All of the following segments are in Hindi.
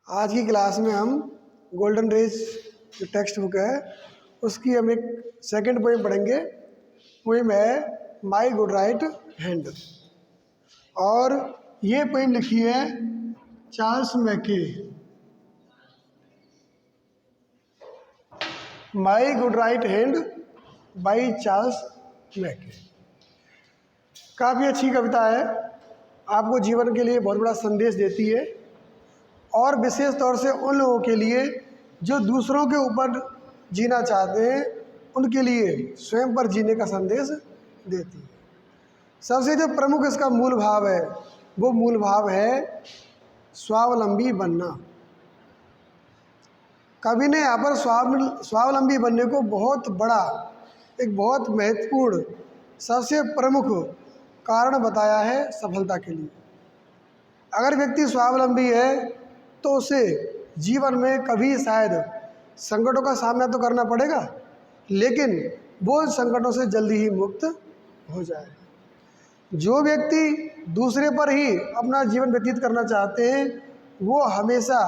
आज की क्लास में हम गोल्डन रेज जो टेक्स्ट बुक है उसकी हम एक सेकंड पोएम पढ़ेंगे। पोएम है माई गुड राइट हैंड और ये पोएम लिखी है Charles Mackay. My good right hand by Charles Mackay. काफ़ी अच्छी कविता है, आपको जीवन के लिए बहुत बड़ा संदेश देती है और विशेष तौर से उन लोगों के लिए जो दूसरों के ऊपर जीना चाहते हैं, उनके लिए स्वयं पर जीने का संदेश देती है। सबसे जो प्रमुख इसका मूल भाव है वो मूल भाव है स्वावलंबी बनना। कवि ने यहाँ पर स्वावलंबी बनने को बहुत बड़ा, एक बहुत महत्वपूर्ण, सबसे प्रमुख कारण बताया है सफलता के लिए। अगर व्यक्ति स्वावलंबी है तो उसे जीवन में कभी शायद संकटों का सामना तो करना पड़ेगा, लेकिन वो संकटों से जल्दी ही मुक्त हो जाएगा। जो व्यक्ति दूसरे पर ही अपना जीवन व्यतीत करना चाहते हैं वो हमेशा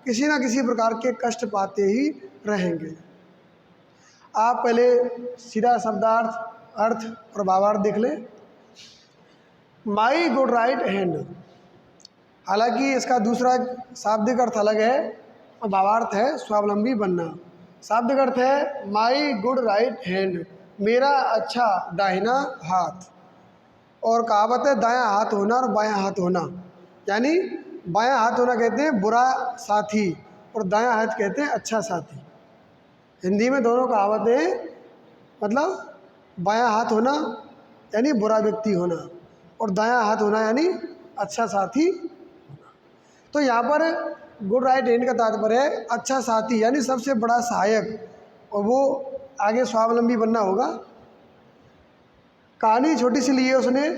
किसी न किसी प्रकार के कष्ट पाते ही रहेंगे। आप पहले सीधा शब्दार्थ, अर्थ और भावार्थ देख लें। माई गुड राइट हैंड, हालांकि इसका दूसरा शाब्दिक अर्थ अलग है और भावार्थ है स्वावलंबी बनना। शाब्दिक अर्थ है माई गुड राइट हैंड, मेरा अच्छा दाहिना हाथ। और कहावत है दायां हाथ होना और बायां हाथ होना, यानी बायां हाथ होना कहते हैं बुरा साथी और दायां हाथ कहते हैं अच्छा साथी। हिंदी में दोनों कहावतें, मतलब बायां हाथ होना यानी बुरा व्यक्ति होना और दायां हाथ होना यानी अच्छा साथी। तो यहाँ पर गुड राइट हैंड का तात्पर्य है अच्छा साथी यानी सबसे बड़ा सहायक, और वो आगे स्वावलंबी बनना होगा। कहानी छोटी सी ली है उसने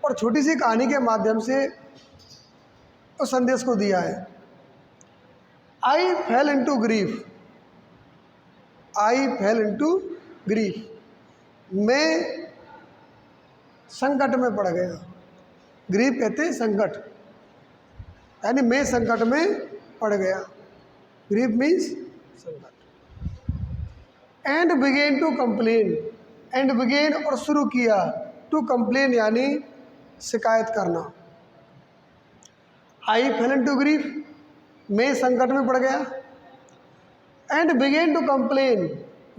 और छोटी सी कहानी के माध्यम से उस संदेश को दिया है। आई फेल इनटू ग्रीफ, आई फेल इनटू ग्रीफ, मैं संकट में पड़ गया। ग्रीफ कहते हैं संकट, यानी मैं संकट में पड़ गया। ग्रीफ मीन्स संकट। And began to complain, and began और शुरू किया, टू कंप्लेन यानी शिकायत करना। आई फेल इनटू ग्रीफ, मैं संकट में पड़ गया। And began to complain,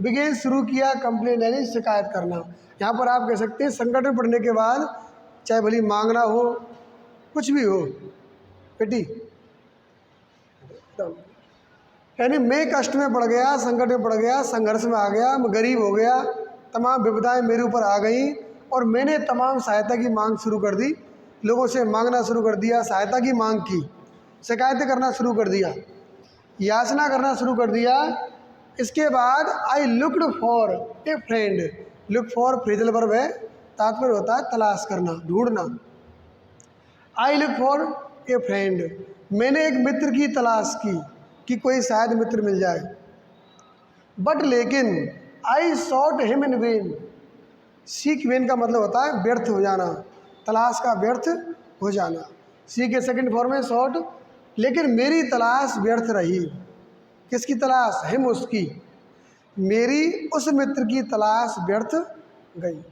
began शुरू किया, कंप्लेन यानी शिकायत करना। यहाँ पर आप कह सकते हैं संकट में पड़ने के बाद चाहे भली मांगना हो, कुछ भी हो, बेटी, यानी मैं कष्ट में पड़ गया, संकट में पड़ गया, संघर्ष में आ गया, मैं गरीब हो गया, तमाम विपदाएं मेरे ऊपर आ गई और मैंने तमाम सहायता की मांग शुरू कर दी, लोगों से मांगना शुरू कर दिया, सहायता की मांग की, शिकायतें करना शुरू कर दिया, याचना करना शुरू कर दिया। इसके बाद I looked for a friend, look for phrasal verb है, तात्पर्य होता है तलाश करना, ढूंढना। I look for a friend, मैंने एक मित्र की तलाश की कि कोई शायद मित्र मिल जाए। बट लेकिन I sought him in vain, seek vain का मतलब होता है व्यर्थ हो जाना, तलाश का व्यर्थ हो जाना। सी के सेकंड फॉर्म में सॉट, लेकिन मेरी तलाश व्यर्थ रही। किसकी तलाश? हिम, उसकी, मेरी उस मित्र की तलाश व्यर्थ गई।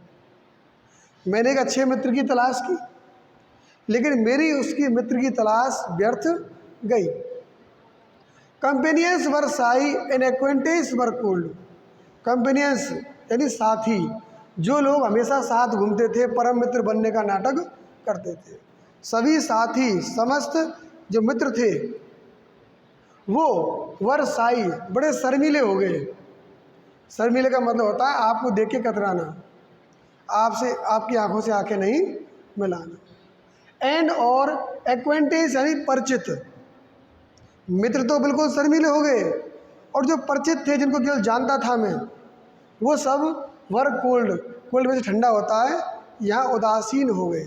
मैंने एक अच्छे मित्र की तलाश की लेकिन मेरी उसकी मित्र की तलाश व्यर्थ गई। Companions were Sai and acquaintance were cold, companions यानी साथी, जो लोग हमेशा साथ घूमते थे, परम मित्र बनने का नाटक करते थे, सभी साथी, समस्त जो मित्र थे वो वर साई, बड़े शर्मीले हो गए। शर्मीले का मतलब होता है आपको देख के कतराना, आपसे, आपकी आंखों से आंखें नहीं मिलाना। एंड और एक्वेंटेंस यानी परिचित, मित्र तो बिल्कुल शर्मीले हो गए और जो परिचित थे, जिनको केवल जानता था मैं, वो सब वर कोल्ड, कोल्ड में से ठंडा होता है, यहाँ उदासीन हो गए।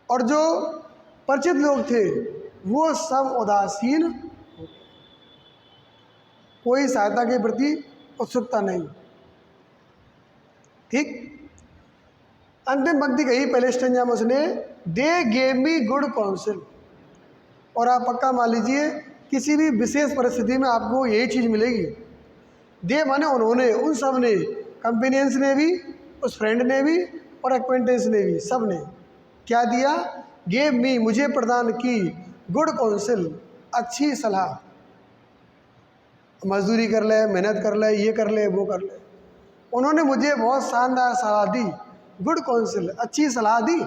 और जो परिचित लोग थे वो सब उदासीन हो गए, कोई सहायता के प्रति उत्सुकता नहीं। ठीक, अंतिम पंक्ति कही पहले स्टेंजा में उसने, they gave me good council, और आप पक्का मान लीजिए किसी भी विशेष परिस्थिति में आपको यही चीज़ मिलेगी। दे माने उन्होंने, उन सब ने, कंपेनियंस ने भी, उस फ्रेंड ने भी और एक्वेंटेंस ने भी, सब ने क्या दिया? गेव मी, मुझे प्रदान की, गुड काउंसिल, अच्छी सलाह। मजदूरी कर ले, मेहनत कर ले, ये कर ले, वो कर ले। उन्होंने मुझे बहुत शानदार सलाह दी, गुड काउंसिल, अच्छी सलाह दी।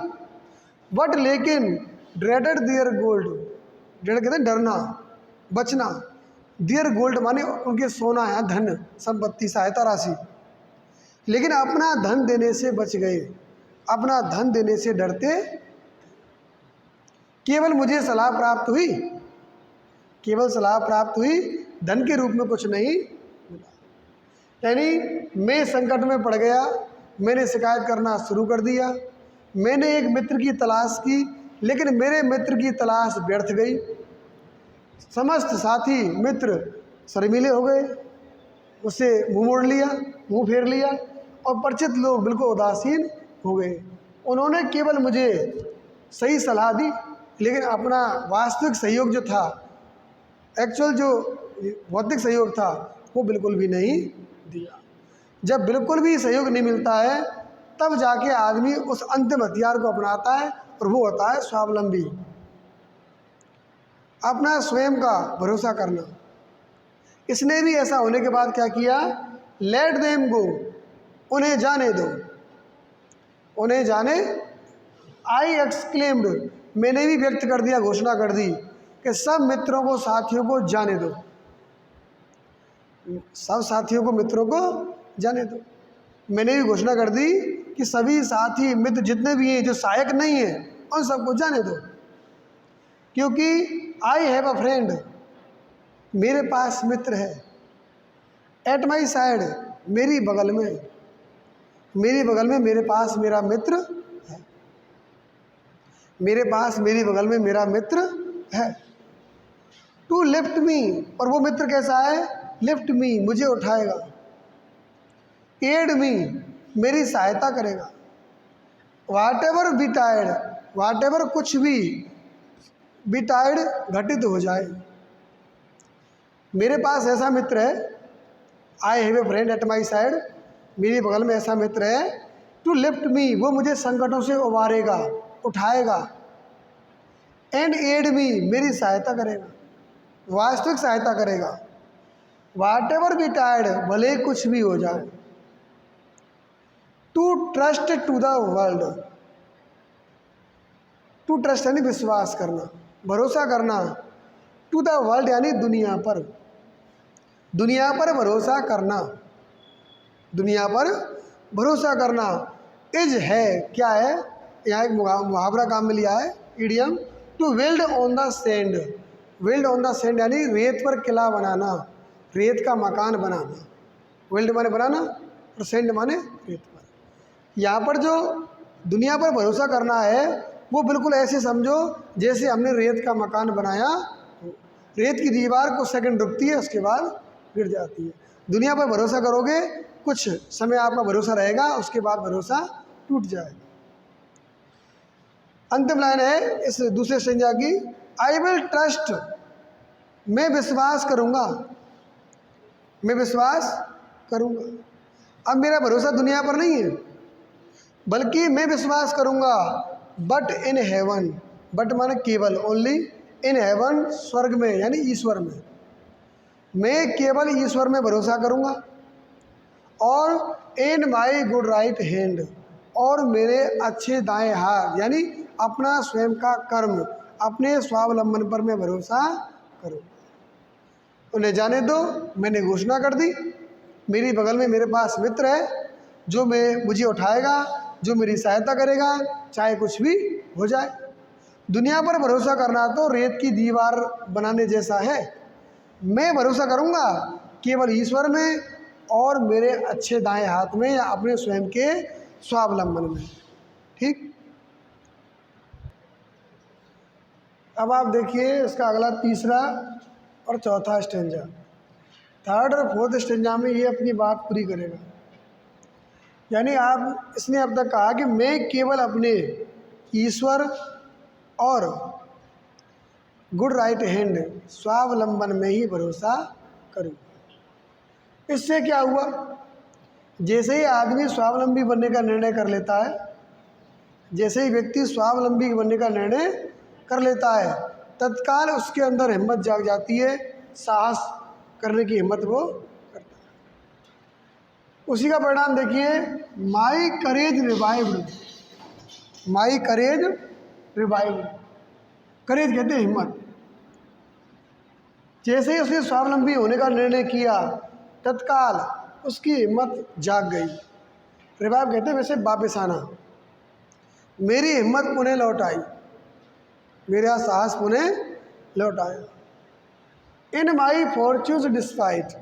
बट लेकिन ड्रेडेड दियर गोल्ड, ड्रेड कहते हैं डरना, बचना। दियर गोल्ड माने उनके सोना है, धन संपत्ति, सहायता राशि। लेकिन अपना धन देने से बच गए, अपना धन देने से डरते। केवल मुझे सलाह प्राप्त हुई, केवल सलाह प्राप्त हुई, धन के रूप में कुछ नहीं मिला। यानी मैं संकट में पड़ गया, मैंने शिकायत करना शुरू कर दिया। मैंने एक मित्र की तलाश की, लेकिन मेरे मित्र की तलाश व्यर्थ गई। समस्त साथी मित्र शर्मीले हो गए, उससे मुंह मोड़ लिया, मुंह फेर लिया, और परिचित लोग बिल्कुल उदासीन हो गए। उन्होंने केवल मुझे सही सलाह दी, लेकिन अपना वास्तविक सहयोग जो था, एक्चुअल जो भौतिक सहयोग था, वो बिल्कुल भी नहीं दिया। जब बिल्कुल भी सहयोग नहीं मिलता है, तब जाके आदमी उस अंतिम हथियार को अपनाता है, और वो होता है स्वावलंबी, अपना स्वयं का भरोसा करना। इसने भी ऐसा होने के बाद क्या किया? लेट देम गो, उन्हें जाने दो, उन्हें जाने। आई एक्सक्लेम्ड, मैंने भी व्यक्त कर दिया, घोषणा कर दी कि सब मित्रों को, साथियों को जाने दो, सब साथियों को, मित्रों को जाने दो। मैंने भी घोषणा कर दी कि सभी साथी मित्र जितने भी हैं जो सहायक नहीं हैं, उन सबको जाने दो, क्योंकि आई हैव अ फ्रेंड, मेरे पास मित्र है। एट माई साइड, मेरी बगल में, मेरी बगल में, मेरे पास मेरा मित्र है, मेरे पास, मेरी बगल में मेरा मित्र है। टू लिफ्ट मी, और वो मित्र कैसा है? लिफ्ट मी, मुझे उठाएगा। एड मी, मेरी सहायता करेगा। वाट एवर बिटायर्ड, वाट एवर कुछ भी, बिटायर्ड घटित हो जाए। मेरे पास ऐसा मित्र है, I have a friend at my side, मेरी बगल में ऐसा मित्र है। टू लिफ्ट मी, वो मुझे संकटों से उबारेगा, उठाएगा। एंड एड मी, मेरी सहायता करेगा, वास्तविक सहायता करेगा। वाट एवर बी टायर्ड, भले कुछ भी हो जाए। To trust to the world, to trust यानी विश्वास करना, भरोसा करना। टू द वर्ल्ड यानी दुनिया पर, दुनिया पर भरोसा करना, दुनिया पर भरोसा करना। इज है, क्या है? यहाँ एक मुहावरा काम में लिया है, idiom. To build on the sand, build on the sand यानी रेत पर किला बनाना, रेत का मकान बनाना। बिल्ड माने बनाना, और सैंड माने रेत पर। यहाँ पर जो दुनिया पर भरोसा करना है, वो बिल्कुल ऐसे समझो जैसे हमने रेत का मकान बनाया। रेत की दीवार कुछ सेकंड रुकती है, उसके बाद गिर जाती है। दुनिया पर भरोसा करोगे, कुछ समय आपका भरोसा रहेगा, उसके बाद भरोसा टूट जाएगा। अंतिम लाइन है इस दूसरे स्टेंजा की, आई विल ट्रस्ट, मैं विश्वास करूंगा, मैं विश्वास करूंगा। अब मेरा भरोसा दुनिया पर नहीं है, बल्कि मैं विश्वास करूंगा। बट इन हेवन, बट माने केवल, ओनली, इन हेवन, स्वर्ग में यानी ईश्वर में। मैं केवल ईश्वर में भरोसा करूंगा। और इन माई गुड राइट हैंड, और मेरे अच्छे दाएं हाथ यानी अपना स्वयं का कर्म, अपने स्वावलंबन पर मैं भरोसा करूंगा। उन्हें जाने दो, मैंने घोषणा कर दी। मेरी बगल में मेरे पास मित्र है, जो मुझे उठाएगा, जो मेरी सहायता करेगा, चाहे कुछ भी हो जाए। दुनिया पर भरोसा करना तो रेत की दीवार बनाने जैसा है। मैं भरोसा करूंगा केवल ईश्वर में और मेरे अच्छे दाएं हाथ में, या अपने स्वयं के स्वावलंबन में। ठीक, अब आप देखिए इसका अगला तीसरा और चौथा स्टेंजा। थर्ड और फोर्थ स्टेंजा में ये अपनी बात पूरी करेगा। यानी आप, इसने अब तक कहा कि मैं केवल अपने ईश्वर और गुड राइट हैंड, स्वावलंबन में ही भरोसा करूँ। इससे क्या हुआ, जैसे ही आदमी स्वावलंबी बनने का निर्णय कर लेता है, जैसे ही व्यक्ति स्वावलंबी बनने का निर्णय कर लेता है, तत्काल उसके अंदर हिम्मत जाग जाती है, साहस करने की हिम्मत वो करता है। उसी का परिणाम देखिए, माई करेज रिवाइव्ड, माई करेज रिवाइव्ड, करेज कहते हैं हिम्मत। जैसे ही उसने स्वावलंबी होने का निर्णय किया, तत्काल उसकी हिम्मत जाग गई। रिवाइव कहते हैं वैसे वापस आना। मेरी हिम्मत पुनः लौट आई, मेरा साहस पुनः लौट आया। इन माई फॉर्च्यून्स डिस्पाइट,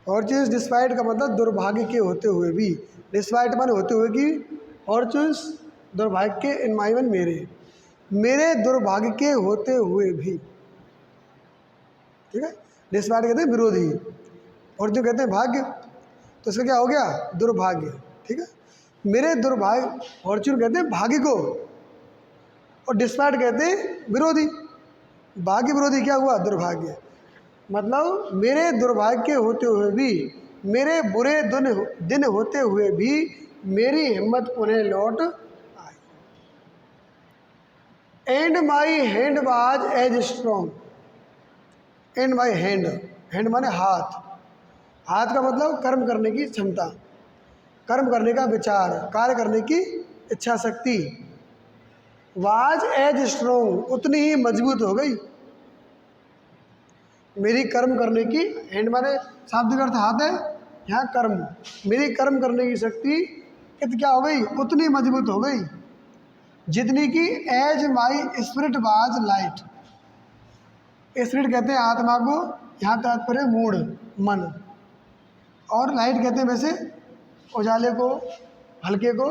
फॉर्च्यून्स डिस्पाइट का मतलब दुर्भाग्य के होते हुए भी, डिस्पाइट माने होते हुए कि, फॉर्च्यून्स दुर्भाग्य के, इन माई मन मेरे, मेरे दुर्भाग्य के होते हुए भी, ठीक है। डिस्पाइट कहते हैं विरोधी, फॉर्च्यून कहते हैं भाग्य, तो इसका क्या हो गया, दुर्भाग्य, ठीक है। मेरे दुर्भाग्य, फॉर्च्यून कहते हैं भाग्य को, और डिस्पाइट कहते हैं विरोधी, भाग्य विरोधी क्या हुआ, दुर्भाग्य। मतलब मेरे दुर्भाग्य के होते हुए भी, मेरे बुरे दिन होते हुए भी मेरी हिम्मत पुनः लौट आई। And my hand was as strong, and my hand, hand माने हाथ, हाथ का मतलब कर्म करने की क्षमता, कर्म करने का विचार, कार्य करने की इच्छा शक्ति, वाज एज स्ट्रॉन्ग, उतनी ही मजबूत हो गई। मेरी कर्म करने की, हैंड माने शाब्दिक अर्थ हाथ है, यहाँ कर्म, मेरी कर्म करने की शक्ति क्या हो गई, उतनी मजबूत हो गई जितनी कि as my spirit was light. Spirit कहते हैं आत्मा को, यहाँ तात्पर्य मूड, मन, और लाइट कहते हैं वैसे उजाले को, हल्के को,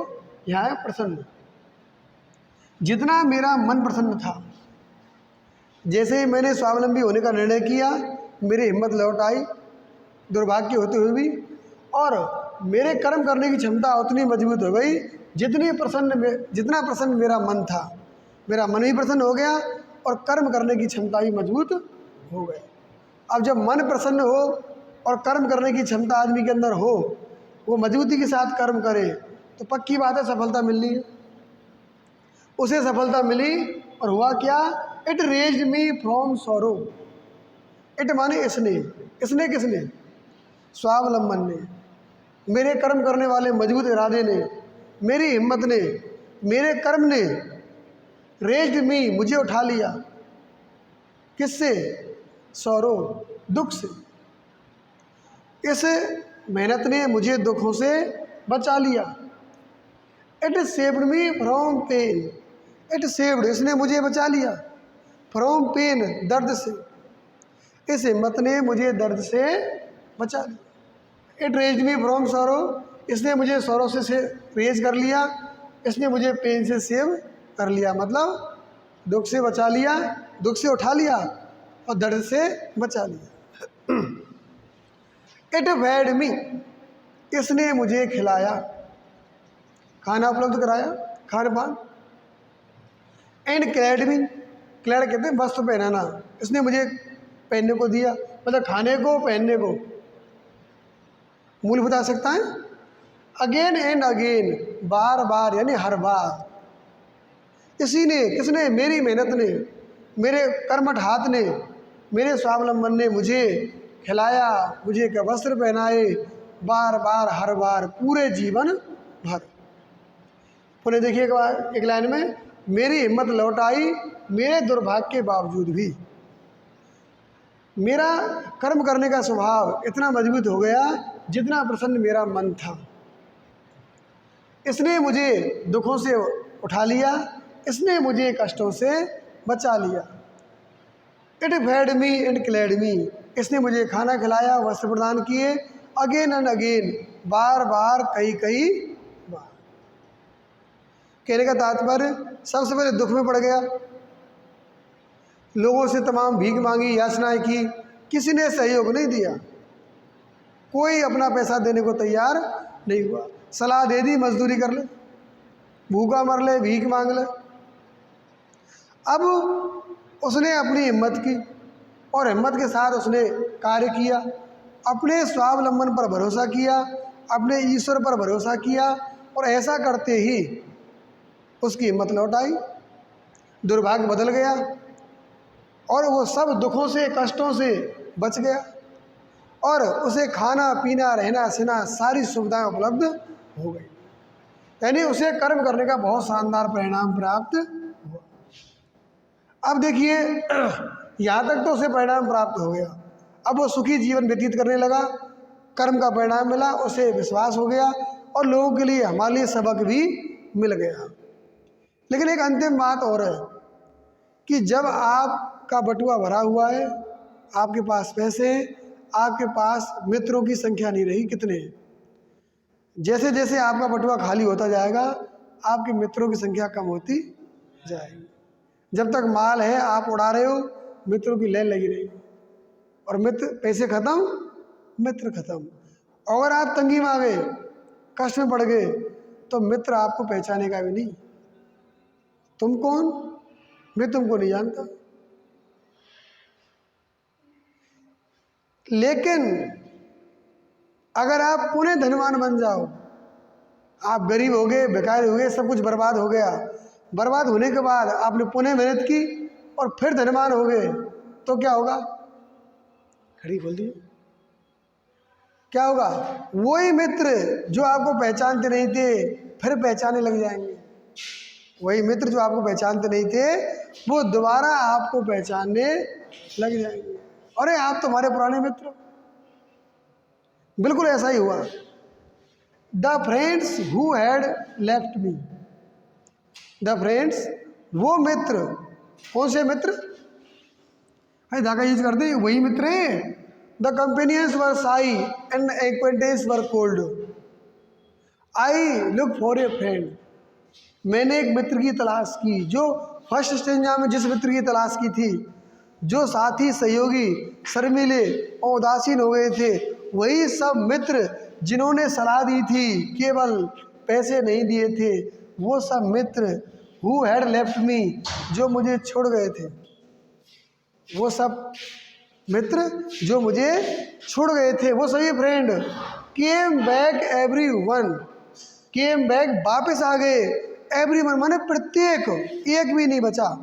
यहाँ है प्रसन्न। जितना मेरा मन प्रसन्न था, जैसे ही मैंने स्वावलंबी होने का निर्णय किया, मेरी हिम्मत लौट आई दुर्भाग्य होते हुए भी, और मेरे कर्म करने की क्षमता उतनी मजबूत हो गई जितना प्रसन्न मेरा मन था, मेरा मन भी प्रसन्न हो गया और कर्म करने की क्षमता भी मजबूत हो गई। अब जब मन प्रसन्न हो और कर्म करने की क्षमता आदमी के अंदर हो, वो मजबूती के साथ कर्म करे, तो पक्की बात है सफलता मिलनी है। उसे सफलता मिली, और हुआ क्या, it raised me from sorrow. It माने इसने, इसने किसने, स्वावलंबन ने, मेरे कर्म करने वाले मजबूत इरादे ने, मेरी हिम्मत ने, मेरे कर्म ने, रेज्ड मी, मुझे उठा लिया, किससे, सॉरो, दुख से। इस मेहनत ने मुझे दुखों से बचा लिया। It saved me from pain, it saved, इसने मुझे बचा लिया, फ्रॉम पेन, दर्द से, इस हिम्मत ने मुझे दर्द से बचा लिया। It raised me from sorrow, इसने मुझे सॉरो से रेज कर लिया, इसने मुझे पेन से सेव कर लिया, मतलब दुख से बचा लिया, दुख से उठा लिया और दर्द से बचा लिया। इट फेड मी, इसने मुझे खिलाया, खाना उपलब्ध कराया, खान पान। एंड क्लैड मी, क्लैड कहते हैं वस्त्र पहनाना, इसने मुझे पहनने को दिया, मतलब खाने को, पहनने को। मूल बता सकता है, अगेन एंड अगेन, बार बार यानी हर बार। इसी ने, किसने, मेरी मेहनत ने, मेरे कर्मठ हाथ ने, मेरे स्वावलंबन ने मुझे खिलाया, मुझे क्या वस्त्र पहनाए, बार बार, हर बार, पूरे जीवन भर। पुनः देखिए एक लाइन में, मेरी हिम्मत लौट आई मेरे दुर्भाग्य के बावजूद भी। मेरा कर्म करने का स्वभाव इतना मजबूत हो गया जितना प्रसन्न मेरा मन था। इसने मुझे दुखों से उठा लिया, इसने मुझे कष्टों से बचा लिया। It fed me and clad me, इसने मुझे खाना खिलाया, वस्त्र प्रदान किए, अगेन एंड अगेन, बार बार, कई कई बार। कहने का तात्पर्य, सबसे पहले दुख में पड़ गया, लोगों से तमाम भीख मांगी, याचनाएं की, किसी ने सहयोग नहीं दिया, कोई अपना पैसा देने को तैयार नहीं हुआ। सलाह दे दी मजदूरी कर ले, भूखा मर ले, भीख मांग ले। अब उसने अपनी हिम्मत की और हिम्मत के साथ उसने कार्य किया, अपने स्वावलंबन पर भरोसा किया, अपने ईश्वर पर भरोसा किया, और ऐसा करते ही उसकी हिम्मत लौट आई, दुर्भाग्य बदल गया और वो सब दुखों से, कष्टों से बच गया और उसे खाना पीना रहना सहना सारी सुविधाएं उपलब्ध हो गई। यानी उसे कर्म करने का बहुत शानदार परिणाम प्राप्त हुआ। अब देखिए, यहाँ तक तो उसे परिणाम प्राप्त हो गया, अब वो सुखी जीवन व्यतीत करने लगा, कर्म का परिणाम मिला, उसे विश्वास हो गया और लोगों के लिए, हमारे लिए सबक भी मिल गया। लेकिन एक अंतिम बात और है कि जब आपका बटुआ भरा हुआ है, आपके पास पैसे हैं, आपके पास मित्रों की संख्या नहीं रही, कितने हैं, जैसे जैसे आपका बटुआ खाली होता जाएगा आपके मित्रों की संख्या कम होती जाएगी। जब तक माल है आप उड़ा रहे हो, मित्रों की लाइन लगी रहेगी और मित्र, पैसे खत्म मित्र खत्म। अगर आप तंगी में आ गए, कष्ट में पड़ गए, तो मित्र आपको पहचानेगा भी नहीं, तुम कौन, मैं तुमको नहीं जानता। लेकिन अगर आप पुनः धनवान बन जाओ, आप गरीब हो गए, भिखारी हो गए, सब कुछ बर्बाद हो गया, बर्बाद होने के बाद आपने पुनः मेहनत की और फिर धनवान हो गए, तो क्या होगा, खड़ी खोल दी, क्या होगा, वही मित्र जो आपको पहचानते नहीं थे फिर पहचानने लग जाएंगे, वही मित्र जो आपको पहचानते नहीं थे वो दोबारा आपको पहचानने लग जाएंगे, अरे आप तुम्हारे पुराने मित्र। बिल्कुल ऐसा ही हुआ। The friends who had left me, the friends, वो मित्र, कौन से मित्र, अरे धागा यूज करते हैं, वही मित्र हैं। द कंपेनियंस वर शाई and acquaintance were cold, I look for a friend, मैंने एक मित्र की तलाश की, जो फर्स्ट स्टेंजा में जिस मित्र की तलाश की थी, जो साथी सहयोगी शर्मीले और उदासीन हो गए थे, वही सब मित्र जिन्होंने सलाह दी थी, केवल पैसे नहीं दिए थे, वो सब मित्र हु हैड लेफ्ट मी, जो मुझे छोड़ गए थे, वो सब मित्र जो मुझे छोड़ गए थे, वो सभी friend came back, every one came back, वापस आ गए, एवरी वन माने प्रत्येक, एक भी नहीं बचा।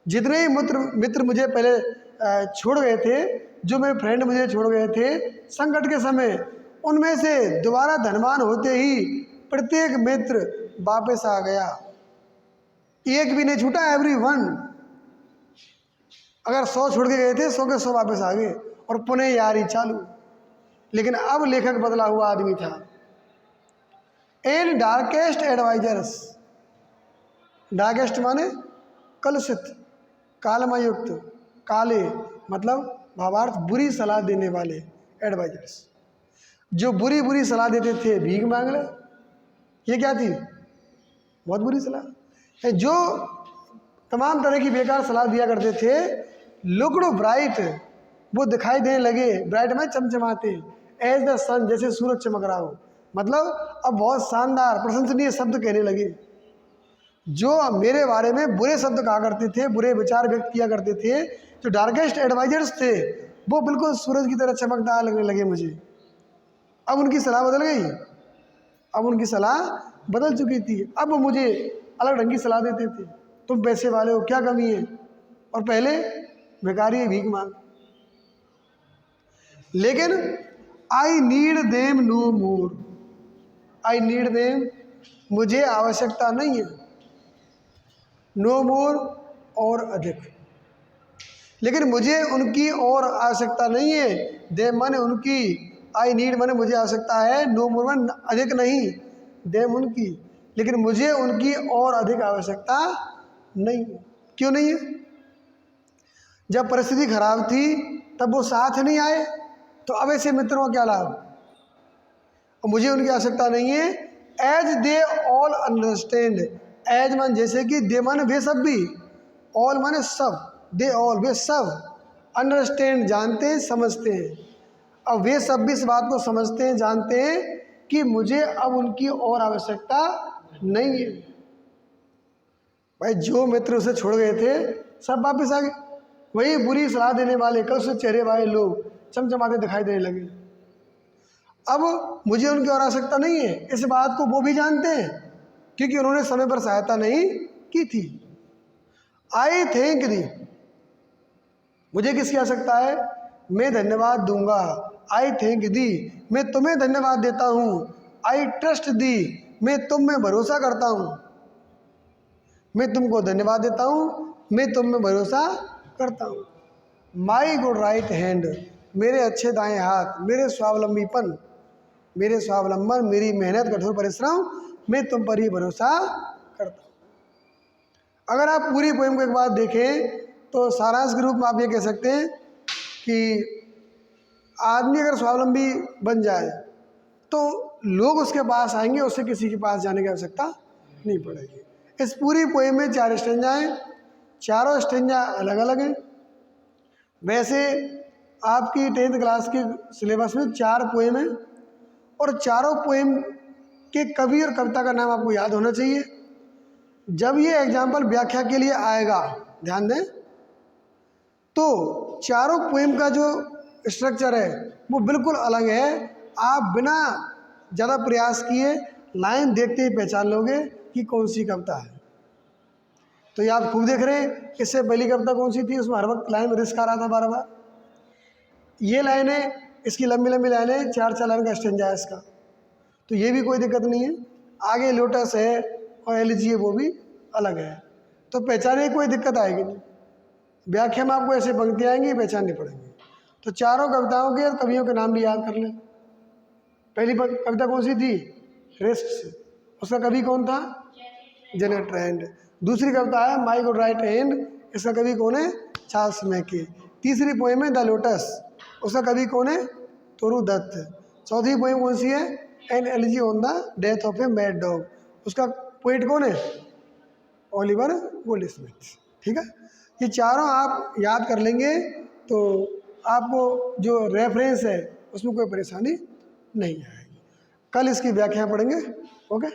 जितने ही मित्र मुझे पहले छोड़ गए थे, जो मेरे फ्रेंड मुझे छोड़ गए थे संकट के समय, उनमें से दोबारा धनवान होते ही प्रत्येक मित्र वापस आ गया, एक भी नहीं छूटा, एवरी वन। अगर 100 छोड़ के गए थे, 100 के 100 वापस आ गए और पुनः यारी चालू। लेकिन अब लेखक बदला हुआ आदमी था। एंड डार्केस्ट एडवाइजर्स, डार्केस्ट माने कलुषित, कालमयुक्त, काले मतलब भावार्थ बुरी सलाह देने वाले, एडवाइजर्स, जो बुरी बुरी सलाह देते थे, भीख मांग ले, ये क्या थी, बहुत बुरी सलाह। जो तमाम तरह की बेकार सलाह दिया करते थे, लुक्ड ब्राइट, वो दिखाई देने लगे, ब्राइट में चमचमाते, एज द सन, जैसे सूरज चमक रहा हो, मतलब अब बहुत शानदार प्रशंसनीय शब्द कहने लगे। जो मेरे बारे में बुरे शब्द कहा करते थे, बुरे विचार व्यक्त किया करते थे, जो डार्केस्ट एडवाइजर्स थे, वो बिल्कुल सूरज की तरह चमकदार लगने लगे मुझे। अब उनकी सलाह बदल गई, अब उनकी सलाह बदल चुकी थी, अब वो मुझे अलग ढंग की सलाह देते थे, तुम पैसे वाले हो, क्या कमी है, और पहले भिखारी भीख मांग। लेकिन I need them no more, I need them, मुझे आवश्यकता नहीं है, नो मोर, और अधिक, लेकिन मुझे उनकी और आवश्यकता नहीं है, देम माने उनकी, आई नीड माने मुझे आवश्यकता है, नो मोर माने अधिक नहीं, देम उनकी, लेकिन मुझे उनकी और अधिक आवश्यकता नहीं। क्यों नहीं है, जब परिस्थिति खराब थी तब वो साथ नहीं आए, तो अब ऐसे मित्रों का क्या लाभ, और मुझे उनकी आवश्यकता नहीं है। As they all understand, as मान जैसे कि, दे माने वे सब भी, ऑल माने सब, दे ऑल वे सब, अंडरस्टैंड जानते हैं, समझते हैं, अब वे सब भी इस बात को समझते हैं, जानते हैं कि मुझे अब उनकी और आवश्यकता नहीं है। भाई जो मित्र उसे छोड़ गए थे सब वापस आ गए। वही बुरी सलाह देने वाले कल से चेहरे वाले लोग चमचमाते दिखाई देने लगे। अब मुझे उनकी और आवश्यकता नहीं है, इस बात को वो भी जानते हैं, क्योंकि उन्होंने समय पर सहायता नहीं की थी। आई थैंक दी, मुझे किसकी आवश्यकता है? मैं धन्यवाद दूंगा। आई थैंक दी, मैं तुम्हें धन्यवाद देता हूँ। आई ट्रस्ट दी, मैं तुम में भरोसा करता हूँ। मैं तुमको धन्यवाद देता हूँ, मैं तुम में भरोसा करता हूँ। माई गुड राइट हैंड, मेरे अच्छे दाएं हाथ, मेरे स्वावलंबीपन, मेरे स्वावलंबन, मेरी मेहनत, कठोर परिश्रम, मैं तुम पर ही भरोसा करता हूँ। अगर आप पूरी पोएम को एक बार देखें तो सारांश के रूप में आप ये कह सकते हैं कि आदमी अगर स्वावलंबी बन जाए तो लोग उसके पास आएंगे, उससे किसी के पास जाने की आवश्यकता नहीं पड़ेगी। इस पूरी पोएम में 4 स्टेंजा हैं, चारों स्टेंजा अलग अलग हैं। वैसे आपकी 10th क्लास के सिलेबस में 4 पोएम हैं और चारों पोएम के कवि और कविता का नाम आपको याद होना चाहिए। जब ये एग्जाम्पल व्याख्या के लिए आएगा, ध्यान दें, तो चारों पोएम का जो स्ट्रक्चर है वो बिल्कुल अलग है। आप बिना ज़्यादा प्रयास किए लाइन देखते ही पहचान लोगे कि कौन सी कविता है। तो ये आप खूब देख रहे हैं, इससे पहली कविता कौन सी थी, उसमें हर वक्त लाइन में रिस्क आ रहा था बार बार। ये लाइन है, इसकी लंबी लंबी लाइन है, 4 लाइन का स्टेंजा है इसका, तो ये भी कोई दिक्कत नहीं है। आगे लोटस है और एलिजी है, वो भी अलग है, तो पहचाने कोई दिक्कत आएगी नहीं। व्याख्या में आपको ऐसे पंक्तियाँ आएंगी, पहचाननी पड़ेंगी। तो चारों कविताओं के और कवियों के नाम भी याद कर लें। पहली कविता कौन सी थी? रिस्क, उसका कवि कौन था? Janet Rand. दूसरी कविता है माई गुड राइट हैंड, इसका कवि कौन है? चार्ल्स मैकी। तीसरी पोएम है द लोटस, उसका कवि कौन है? तोरू दत्त। चौथी पोएम कौन सी है? An elegy on the death of a mad dog, उसका पोएट कौन है? Oliver Goldsmith. ठीक है, ये चारों आप याद कर लेंगे तो आपको जो रेफरेंस है उसमें कोई परेशानी नहीं आएगी। कल इसकी व्याख्या पढ़ेंगे। ओके।